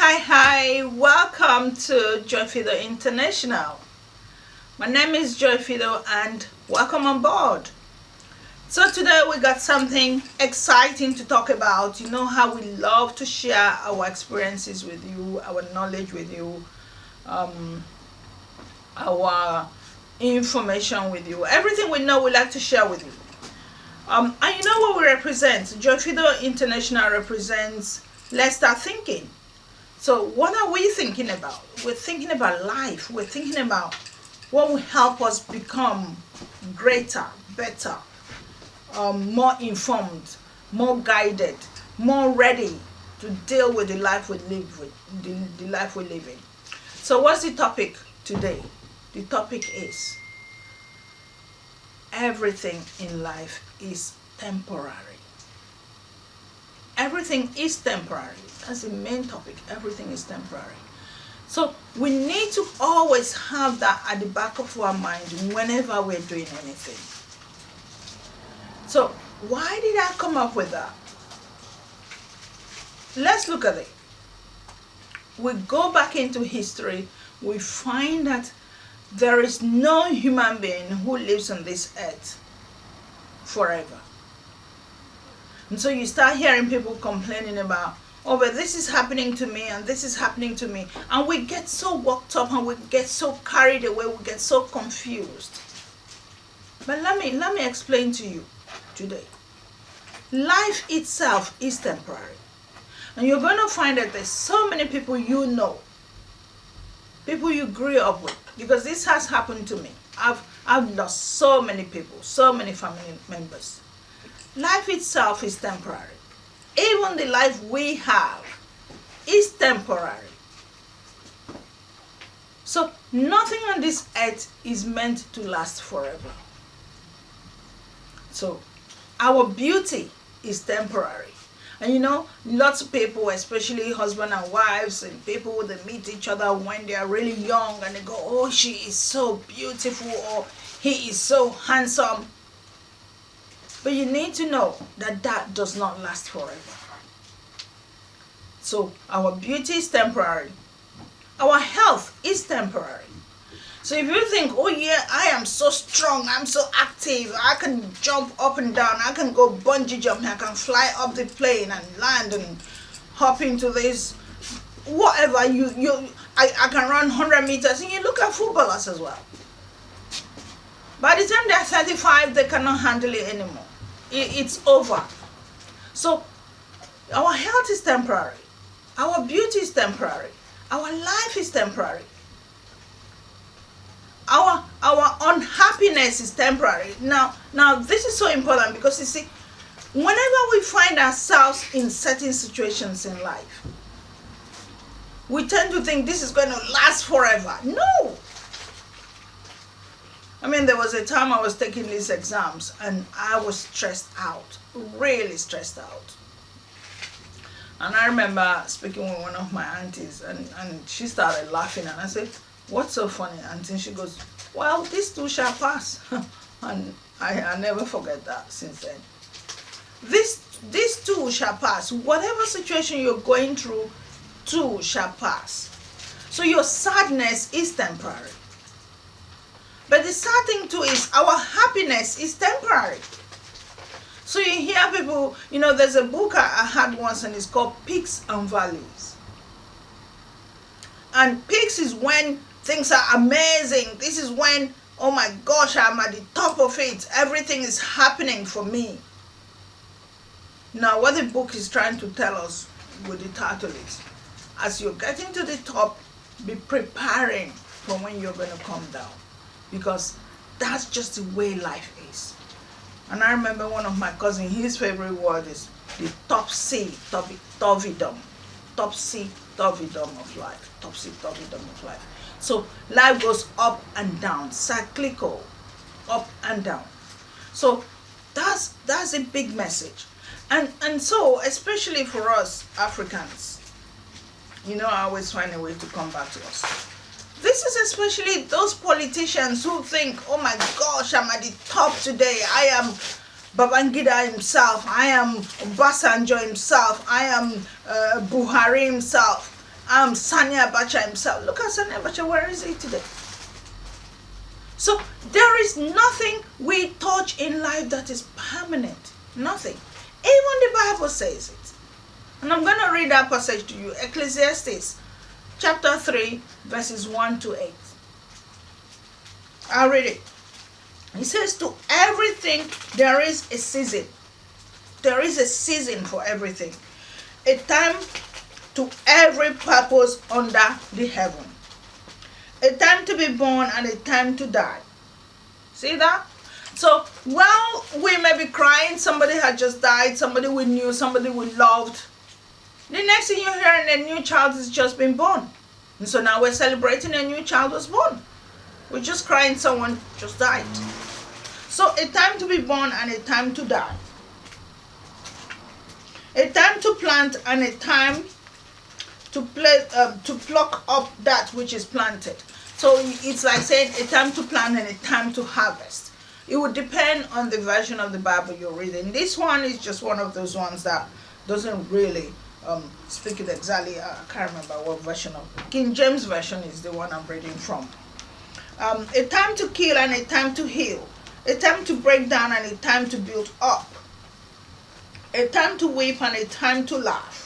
Hi, welcome to Joy Fido International. My name is Joy Fido and welcome on board. So today we got something exciting to talk about. You know how we love to share our experiences with you, our knowledge with you, our information with you. Everything we know we like to share with you. And you know what we represent? Joy Fido International represents Let's Start Thinking. So what are we thinking about? We're thinking about life. We're thinking about what will help us become greater, better, more informed, more guided, more ready to deal with the life we live with, the life we live in. So what's the topic today? The topic is everything in life is temporary. Everything is temporary. That's the main topic. Everything is temporary. So we need to always have that at the back of our mind whenever we're doing anything. So why did I come up with that? Let's look at it. We go back into history, we find that there is no human being who lives on this earth forever. And so you start hearing people complaining about, oh, but this is happening to me and this is happening to me. And we get so worked up and we get so carried away, we get so confused. But let me explain to you today. Life itself is temporary. And you're going to find that there's so many people you know, people you grew up with, because this has happened to me. I've lost so many people, so many family members. Life itself is temporary. Even the life we have is temporary. So nothing on this earth is meant to last forever. So our beauty is temporary. And you know, lots of people, especially husband and wives and people, they meet each other when they are really young and they go, oh, she is so beautiful, or he is so handsome. But you need to know that that does not last forever. So our beauty is temporary. Our health is temporary. So if you think, oh yeah, I am so strong, I'm so active, I can jump up and down, I can go bungee jumping, I can fly up the plane and land and hop into this, whatever, I can run 100 meters, and you look at footballers as well. By the time they're 35, they cannot handle it anymore. It's over. So our health is temporary. Our beauty is temporary. Our life is temporary. Our unhappiness is temporary. Now this is so important, because you see, whenever we find ourselves in certain situations in life, we tend to think this is going to last forever. No. I mean, there was a time I was taking these exams and I was stressed out, really stressed out. And I remember speaking with one of my aunties, and she started laughing, and I said, what's so funny, auntie? And she goes, well, this too shall pass. And I never forget that since then. This too shall pass. Whatever situation you're going through, too shall pass. So your sadness is temporary. But the sad thing too is our happiness is temporary. So you hear people, you know, there's a book I had once and it's called Peaks and Valleys. And peaks is when things are amazing. This is when, oh my gosh, I'm at the top of it. Everything is happening for me. Now what the book is trying to tell us with the title is, as you're getting to the top, be preparing for when you're going to come down. Because that's just the way life is. And I remember one of my cousins, his favorite word is the topsy-turvydom. Topsy-turvydom of life. Topsy-turvydom of life. So life goes up and down, cyclical, up and down. So that's a big message. And so, especially for us Africans, you know, I always find a way to come back to us. This is especially those politicians who think, oh my gosh, I'm at the top today. I am Babangida himself. I am Obasanjo himself. I am Buhari himself. Sani Abacha himself. Look at Sani Abacha, where is he today? So there is nothing we touch in life that is permanent. Nothing. Even the Bible says it. And I'm going to read that passage to you. Ecclesiastes chapter 3 verses 1 to 8. I'll read it. It says, to everything there is a season. There is a season for everything. A time to every purpose under the heaven. A time to be born and a time to die. See that? So while we may be crying, somebody had just died, somebody we knew, somebody we loved, the next thing you hear, a new child has just been born. And so now we're celebrating a new child was born. We're just crying someone just died. So a time to be born and a time to die. A time to plant and a time to pluck up that which is planted. So it's like saying a time to plant and a time to harvest. It would depend on the version of the Bible you're reading. This one is just one of those ones that doesn't really speak it exactly. I can't remember what version of King James version is the one I'm reading from. A time to kill and a time to heal. A time to break down and a time to build up. A time to weep and a time to laugh.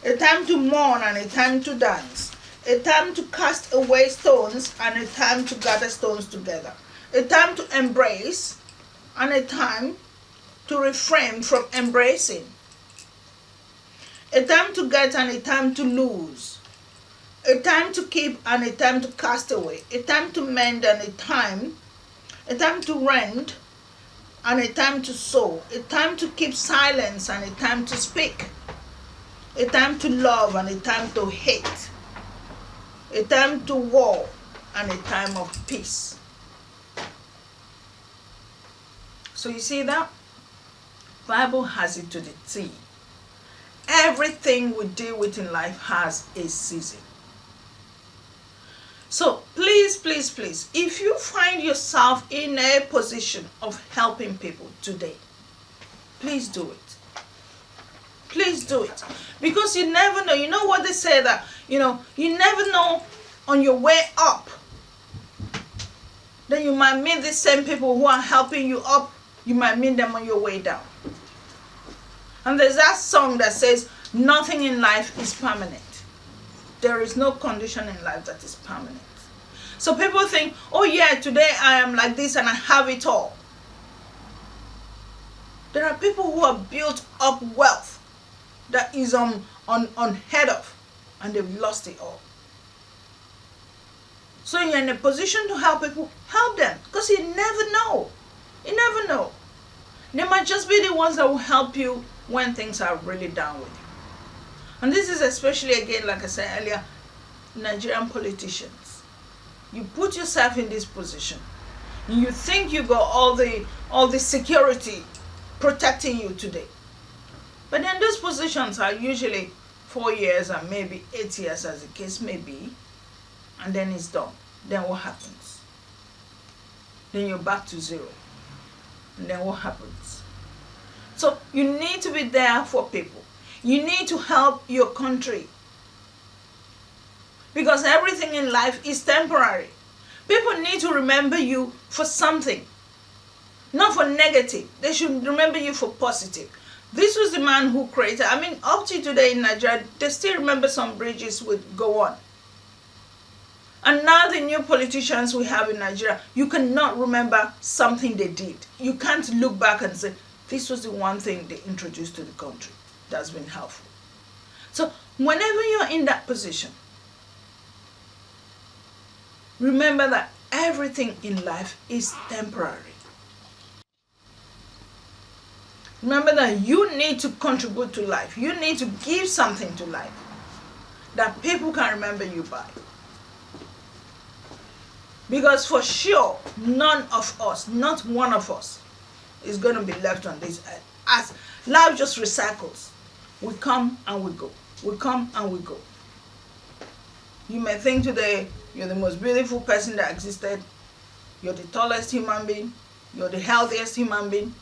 A time to mourn and a time to dance. A time to cast away stones and a time to gather stones together. A time to embrace and a time to refrain from embracing. A time to get and a time to lose. A time to keep and a time to cast away. A time to mend and a time to rend and a time to sow. A time to keep silence and a time to speak. A time to love and a time to hate. A time to war and a time of peace. So you see that? Bible has it to the T. Everything we deal with in life has a season. So please, please, please, if you find yourself in a position of helping people today, please do it. Please do it. Because you never know. You know what they say that, you never know on your way up. Then you might meet the same people who are helping you up. You might meet them on your way down. And there's that song that says, nothing in life is permanent. There is no condition in life that is permanent. So people think, oh yeah, today I am like this and I have it all. There are people who have built up wealth that is unheard of, and they've lost it all. So you're in a position to help people, help them, because you never know. You never know. They might just be the ones that will help you when things are really down with you. And this is especially, again, like I said earlier, Nigerian politicians. You put yourself in this position. You think you got all the security protecting you today. But then those positions are usually 4 years and maybe 8 years, as the case may be. And then it's done. Then what happens? Then you're back to zero. And then what happens? So you need to be there for people. You need to help your country. Because everything in life is temporary. People need to remember you for something. Not for negative. They should remember you for positive. This was the man who created, up to today in Nigeria, they still remember some bridges would go on. And now the new politicians we have in Nigeria, you cannot remember something they did. You can't look back and say, this was the one thing they introduced to the country that's been helpful. So whenever you're in that position, remember that everything in life is temporary. Remember that you need to contribute to life. You need to give something to life that people can remember you by. Because for sure, none of us, not one of us, is going to be left on this earth. As life just recycles, we come and we go. We come and we go. You may think today you're the most beautiful person that existed. You're the tallest human being. You're the healthiest human being.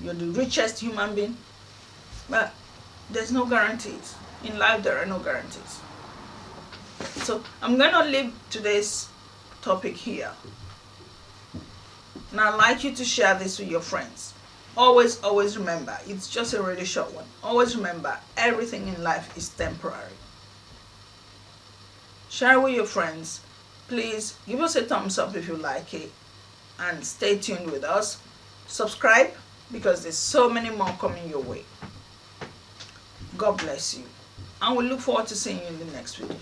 You're the richest human being. But there's no guarantees. In life, there are no guarantees. So I'm going to leave today's topic here. And I'd like you to share this with your friends. Always remember, it's just a really short one. Always remember, everything in life is temporary. Share with your friends. Please give us a thumbs up if you like it. And stay tuned with us. Subscribe, because there's so many more coming your way. God bless you. And we look forward to seeing you in the next video.